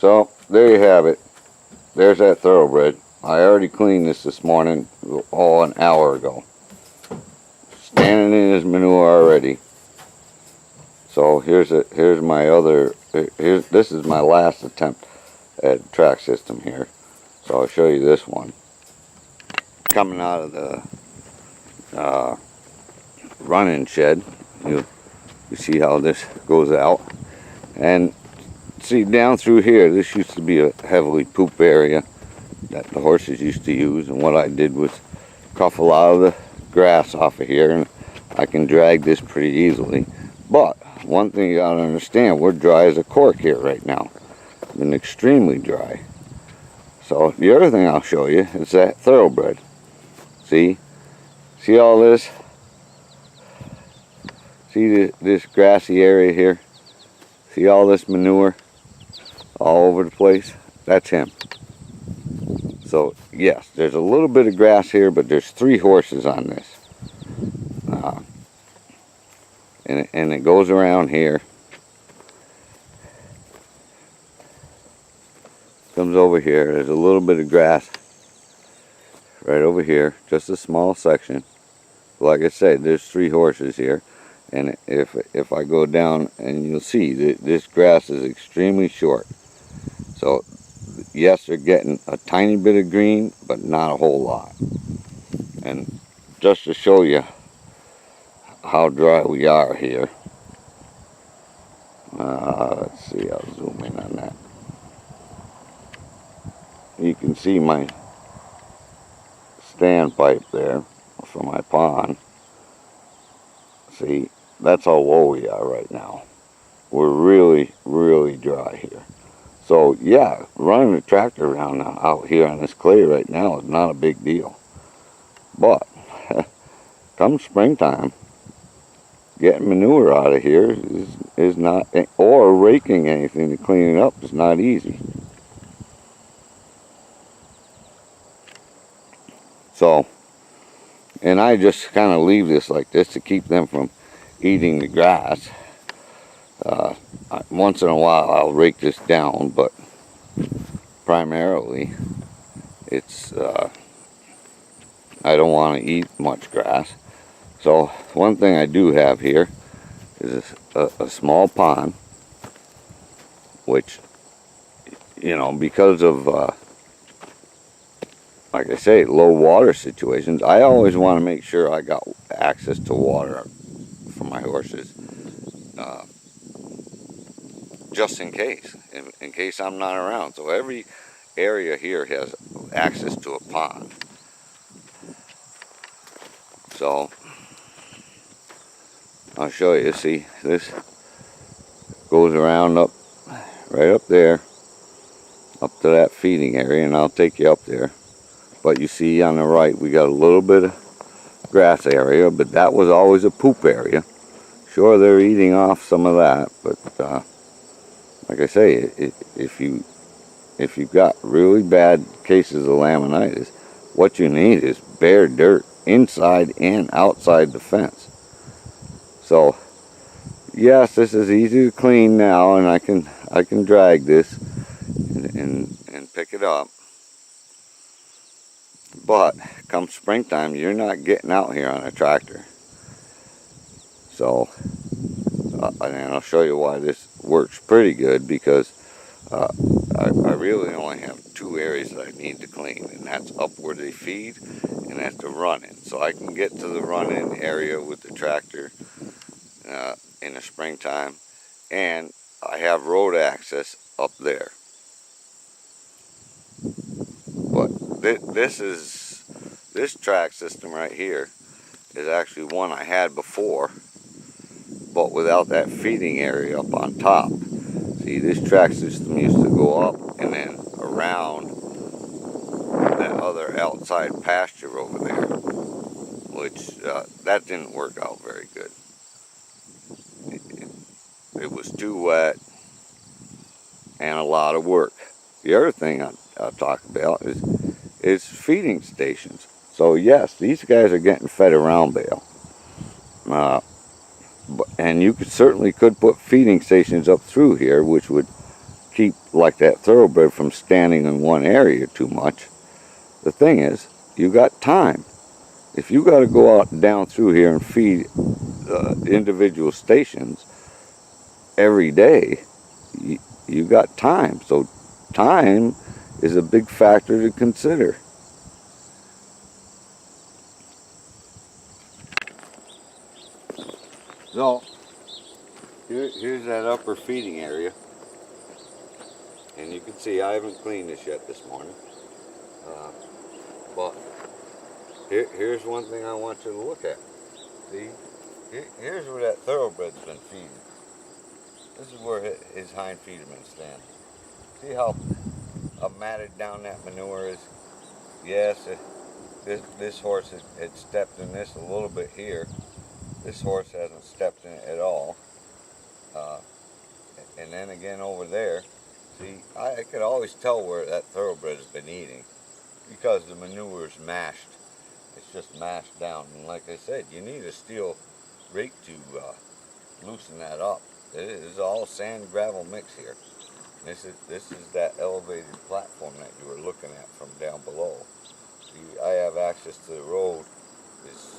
So there you have it. There's that thoroughbred. I already cleaned this morning, an hour ago. Standing in his manure already. So here's my other. This is my last attempt at track system here. So I'll show you this one. Coming out of the running shed, you see how this goes out, and see down through here. This used to be a heavily poop area that the horses used to use, and what I did was cuff a lot of the grass off of here, and I can drag this pretty easily. But one thing you gotta understand, we're dry as a cork here right now. Been extremely dry. So the other thing I'll show you is that thoroughbred. See all this? See this grassy area here? See all this manure all over the place? That's him. So yes, there's a little bit of grass here, but there's 3 horses on this. And it goes around here. Comes over here. There's a little bit of grass right over here. Just a small section. Like I said, there's 3 horses here. And if I go down, and you'll see that this grass is extremely short. So yes, they're getting a tiny bit of green, but not a whole lot. And just to show you how dry we are here, let's see, I'll zoom in on that. You can see my standpipe there for my pond. See, that's how low we are right now. We're really, really dry here. So yeah, running a tractor around out here on this clay right now is not a big deal. But come springtime, getting manure out of here is not, or raking anything to clean it up is not easy. So, and I just kind of leave this like this to keep them from eating the grass. Once in a while I'll rake this down, but primarily it's I don't want to eat much grass. So one thing I do have here is a small pond, which, you know, because of like I say, low water situations, I always want to make sure I got access to water for my horses, just in case I'm not around. So every area here has access to a pond. So I'll show you. See, this goes around up, right up there, up to that feeding area, and I'll take you up there. But you see on the right, we got a little bit of grass area, but that was always a poop area. Sure, they're eating off some of that, but like I say, if you've got really bad cases of laminitis, what you need is bare dirt inside and outside the fence. So yes, this is easy to clean now, and I can drag this and pick it up. But come springtime, you're not getting out here on a tractor. So, and I'll show you why this works pretty good, because I really only have 2 areas that I need to clean, and that's up where they feed and at the run-in. So I can get to the run-in area with the tractor in the springtime, and I have road access up there. But this track system right here is actually one I had before, but without that feeding area up on top. See, this track system used to go up and then around that other outside pasture over there, which that didn't work out very good. It was too wet and a lot of work. The other thing I'll talk about is feeding stations. So yes, these guys are getting fed around bale. And you certainly could put feeding stations up through here, which would keep like that thoroughbred from standing in one area too much. The thing is, you got time. If you got to go out and down through here and feed individual stations every day, you got time. So time is a big factor to consider. So here's that upper feeding area, and you can see I haven't cleaned this yet this morning, but here's one thing I want you to look at. See, here's where that thoroughbred's been feeding. This is where his hind feet have been standing. See how matted down that manure is? Yes, this horse had stepped in this a little bit here. This horse hasn't stepped in it at all. And then again over there, see, I could always tell where that thoroughbred has been eating because the manure is mashed. It's just mashed down. And like I said, you need a steel rake to loosen that up. It is all sand gravel mix here. This is that elevated platform that you were looking at from down below. See, I have access to the road. Is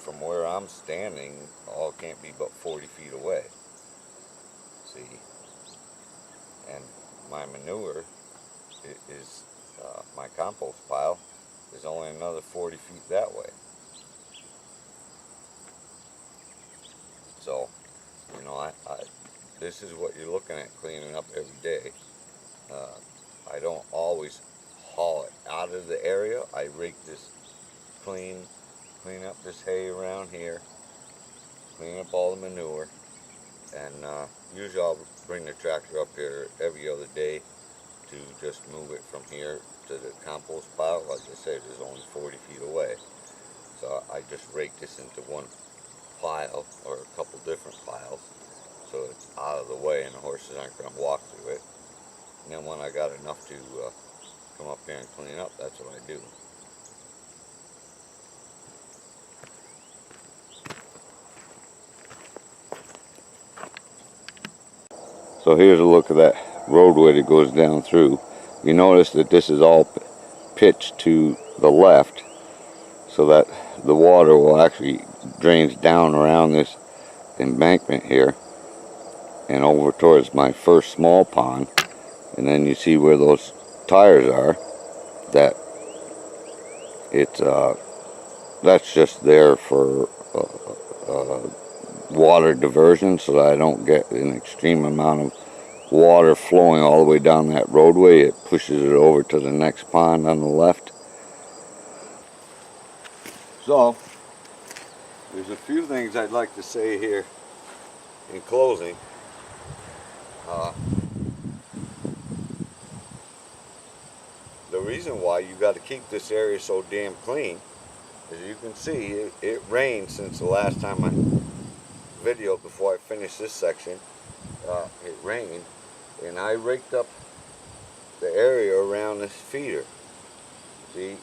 from where I'm standing, all can't be but 40 feet away. See, and my manure is my compost pile is only another 40 feet that way. So, you know, this is what you're looking at cleaning up every day. I don't always haul it out of the area. I rake this clean up this hay around here, clean up all the manure, and usually I'll bring the tractor up here every other day to just move it from here to the compost pile. Like I said, it's only 40 feet away. So I just rake this into one pile or a couple different piles so it's out of the way and the horses aren't going to walk through it. And then when I got enough to come up here and clean up, that's what I do. So here's a look at that roadway that goes down through. You notice that this is all pitched to the left so that the water will actually drains down around this embankment here and over towards my first small pond. And then you see where those tires are, that it's that's just there for water diversion so that I don't get an extreme amount of water flowing all the way down that roadway. It pushes it over to the next pond on the left. So there's a few things I'd like to say here in closing. The reason why you got to keep this area so damn clean, as you can see, it rained since the last time I videoed before I finished this section. It rained, and I raked up the area around this feeder. See,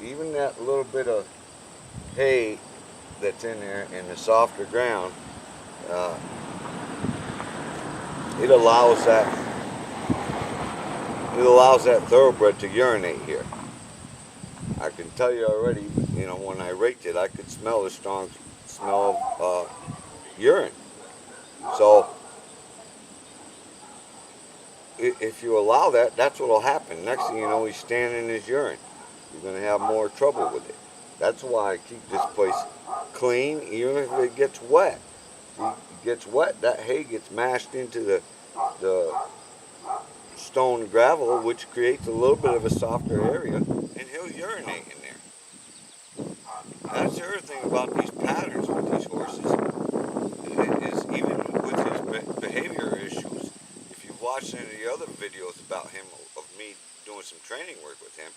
even that little bit of hay that's in there in the softer ground, it allows that thoroughbred to urinate here. I can tell you already, you know, when I raked it, I could smell the strong smell of urine. So if you allow that, that's what will happen. Next thing you know, he's standing in his urine. You're going to have more trouble with it. That's why I keep this place clean, even if it gets wet. If it gets wet, that hay gets mashed into the stone gravel, which creates a little bit of a softer area, and he'll urinate in there. That's the other thing about these patterns with these horses, is even with his behavior issues. If you've watched any of the other videos about him, of me doing some training work with him,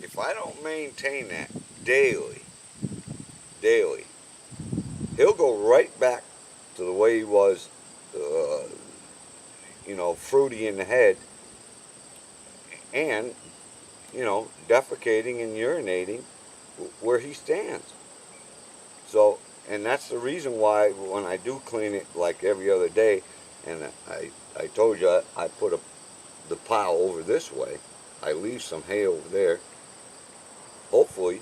if I don't maintain that daily, he'll go right back to the way he was, you know, fruity in the head, and, you know, defecating and urinating where he stands. So, and that's the reason why when I do clean it like every other day, and I told you I put a the pile over this way. I leave some hay over there, hopefully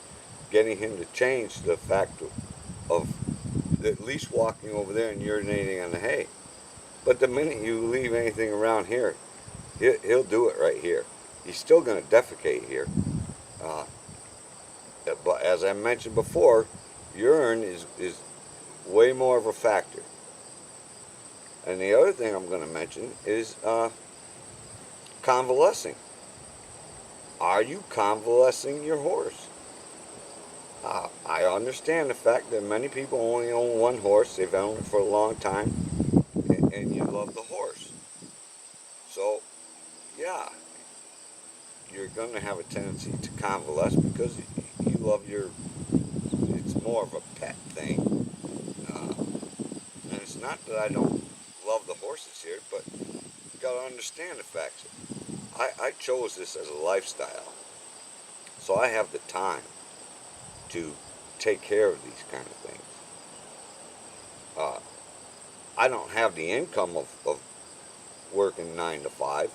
getting him to change the fact of at least walking over there and urinating on the hay. But the minute you leave anything around here, he'll do it right here. He's still going to defecate here. Uh, but as I mentioned before, urine is way more of a factor. And the other thing I'm going to mention is convalescing. Are you convalescing your horse? I understand the fact that many people only own one horse. They've owned it for a long time, and you love the horse. So, yeah, you're going to have a tendency to convalesce because you love your, it's more of a pet thing. And it's not that I don't love the horses here, but you got to understand the facts. I chose this as a lifestyle, so I have the time to take care of these kind of things. I don't have the income of working 9 to 5,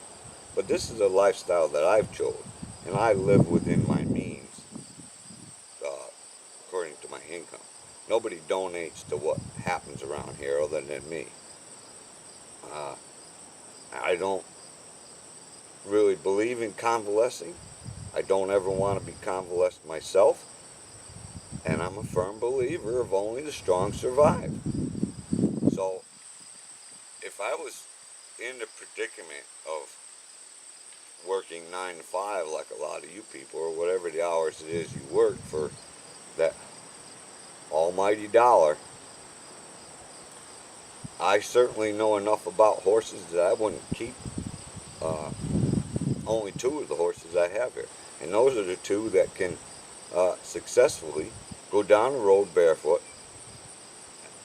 but this is a lifestyle that I've chosen, and I live within my means according to my income. Nobody donates to what happens around here other than me. I don't really believe in convalescing. I don't ever want to be convalesced myself. And I'm a firm believer of only the strong survive. So, if I was in the predicament of working 9 to 5 like a lot of you people, or whatever the hours it is you work for that almighty dollar, I certainly know enough about horses that I wouldn't keep only 2 of the horses I have here. And those are the 2 that can successfully go down the road barefoot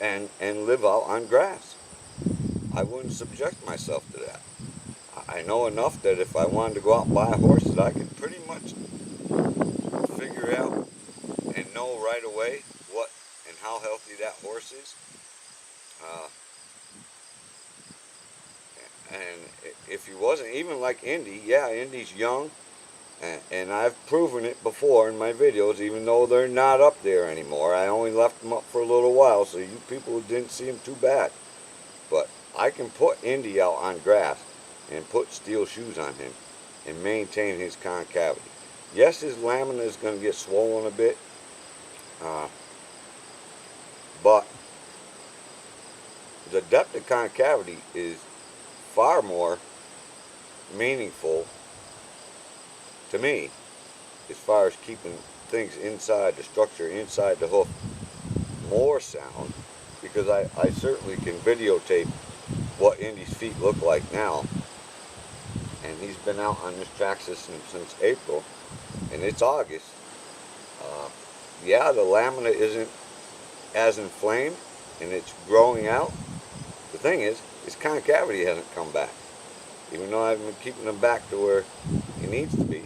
and live out on grass. I wouldn't subject myself to that. I know enough that if I wanted to go out and buy a horse, that I could pretty much figure out and know right away what and how healthy that horse is. And if he wasn't, even like Indy, yeah, Indy's young, and I've proven it before in my videos, even though they're not up there anymore. I only left them up for a little while, so you people didn't see them too bad. But I can put Indy out on grass and put steel shoes on him and maintain his concavity. Yes, his lamina is going to get swollen a bit, but the depth of concavity is far more meaningful to me as far as keeping things inside the structure, inside the hoof, more sound, because I certainly can videotape what Indy's feet look like now. And he's been out on this track system since April, and it's August. Yeah, the lamina isn't as inflamed, and it's growing out. The thing is, his concavity hasn't come back. Even though I've been keeping him back to where he needs to be.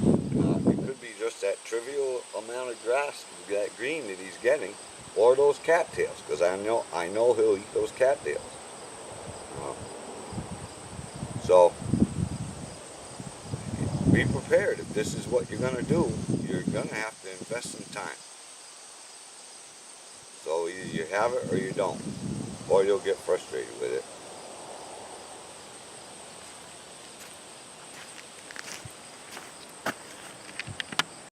It could be just that trivial amount of grass, that green that he's getting, or those cattails, because I know he'll eat those cattails. So be prepared. If this is what you're going to do, you're going to have to invest some time. So either you have it or you don't, or you'll get frustrated with it.